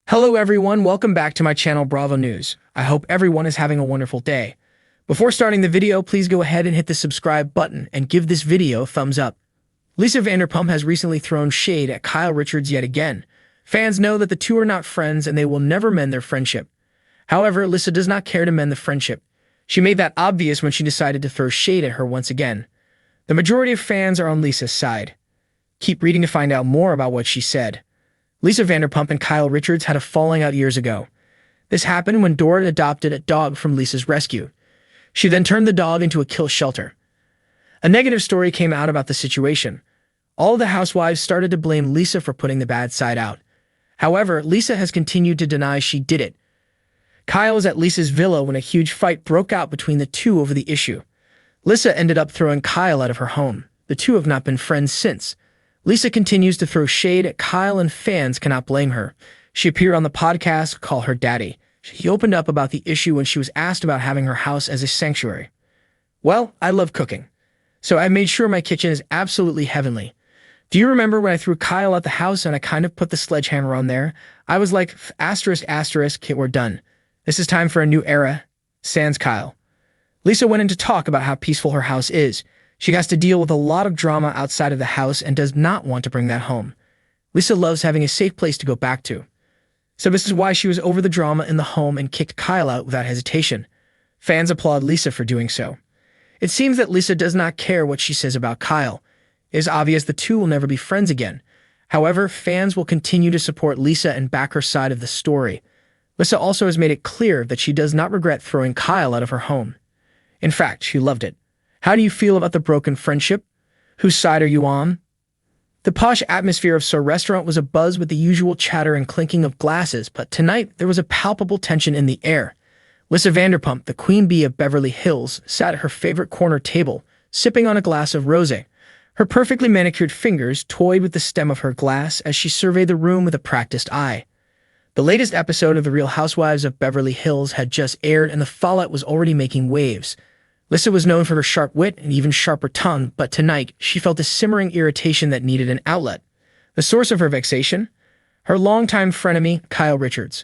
Hello everyone, welcome back to my channel Bravo News. I hope everyone is having a wonderful day. Before starting the video, please go ahead and hit the subscribe button and give this video a thumbs up. Lisa Vanderpump has recently thrown shade at Kyle Richards yet again. Fans know that the two are not friends and they will never mend their friendship. However, Lisa does not care to mend the friendship. She made that obvious when she decided to throw shade at her once again. The majority of fans are on Lisa's side. Keep reading to find out more about what she said. Lisa Vanderpump and Kyle Richards had a falling out years ago. This happened when Dora adopted a dog from Lisa's rescue. She then turned the dog into a kill shelter. A negative story came out about the situation. All the housewives started to blame Lisa for putting the bad side out. However, Lisa has continued to deny she did it. Kyle was at Lisa's villa when a huge fight broke out between the two over the issue. Lisa ended up throwing Kyle out of her home. The two have not been friends since. Lisa continues to throw shade at Kyle and fans cannot blame her. She appeared on the podcast Call Her Daddy. She opened up about the issue when she was asked about having her house as a sanctuary. Well, I love cooking, so I made sure my kitchen is absolutely heavenly. Do you remember when I threw Kyle out the house and I kind of put the sledgehammer on there? I was like, ***, we're done. This is time for a new era, sans Kyle. Lisa went in to talk about how peaceful her house is. She has to deal with a lot of drama outside of the house and does not want to bring that home. Lisa loves having a safe place to go back to. So this is why she was over the drama in the home and kicked Kyle out without hesitation. Fans applaud Lisa for doing so. It seems that Lisa does not care what she says about Kyle. It is obvious the two will never be friends again. However, fans will continue to support Lisa and back her side of the story. Lisa also has made it clear that she does not regret throwing Kyle out of her home. In fact, she loved it. How do you feel about the broken friendship? Whose side are you on? The posh atmosphere of Sir Restaurant was abuzz with the usual chatter and clinking of glasses, but tonight there was a palpable tension in the air. Lisa Vanderpump, the queen bee of Beverly Hills, sat at her favorite corner table, sipping on a glass of rosé. Her perfectly manicured fingers toyed with the stem of her glass as she surveyed the room with a practiced eye. The latest episode of The Real Housewives of Beverly Hills had just aired and the fallout was already making waves. Lisa was known for her sharp wit and even sharper tongue, but tonight she felt a simmering irritation that needed an outlet. The source of her vexation? Her longtime frenemy, Kyle Richards.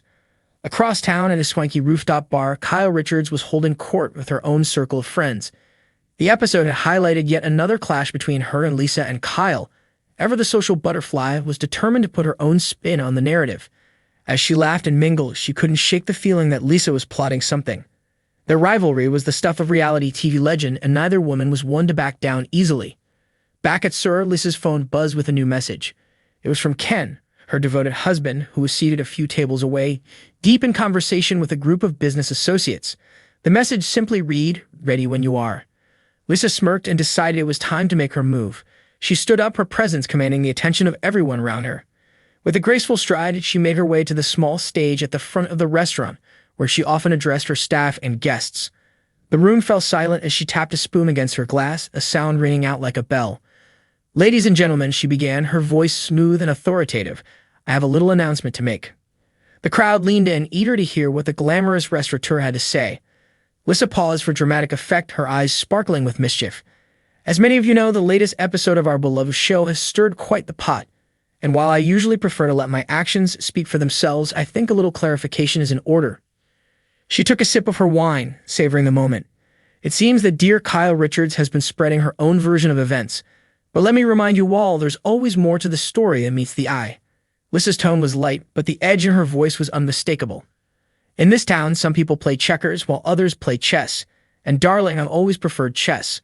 Across town at a swanky rooftop bar, Kyle Richards was holding court with her own circle of friends. The episode had highlighted yet another clash between her and Lisa and Kyle. Ever the social butterfly was determined to put her own spin on the narrative. As she laughed and mingled, she couldn't shake the feeling that Lisa was plotting something. Their rivalry was the stuff of reality TV legend, and neither woman was one to back down easily. Back at Sir, Lisa's phone buzzed with a new message. It was from Ken, her devoted husband, who was seated a few tables away, deep in conversation with a group of business associates. The message simply read, "Ready when you are." Lisa smirked and decided it was time to make her move. She stood up, her presence commanding the attention of everyone around her. With a graceful stride, she made her way to the small stage at the front of the restaurant, where she often addressed her staff and guests. The room fell silent as she tapped a spoon against her glass, a sound ringing out like a bell. "Ladies and gentlemen," she began, her voice smooth and authoritative, "I have a little announcement to make." The crowd leaned in, eager to hear what the glamorous restaurateur had to say. Lisa paused for dramatic effect, her eyes sparkling with mischief. As many of you know, the latest episode of our beloved show has stirred quite the pot. And while I usually prefer to let my actions speak for themselves, I think a little clarification is in order. She took a sip of her wine, savoring the moment. It seems that dear Kyle Richards has been spreading her own version of events. But let me remind you all, there's always more to the story than meets the eye. Lisa's tone was light, but the edge in her voice was unmistakable. In this town, some people play checkers while others play chess. And darling, I've always preferred chess.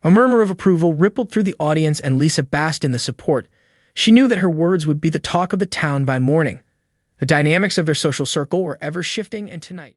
A murmur of approval rippled through the audience and Lisa basked in the support. She knew that her words would be the talk of the town by morning. The dynamics of their social circle were ever shifting, and tonight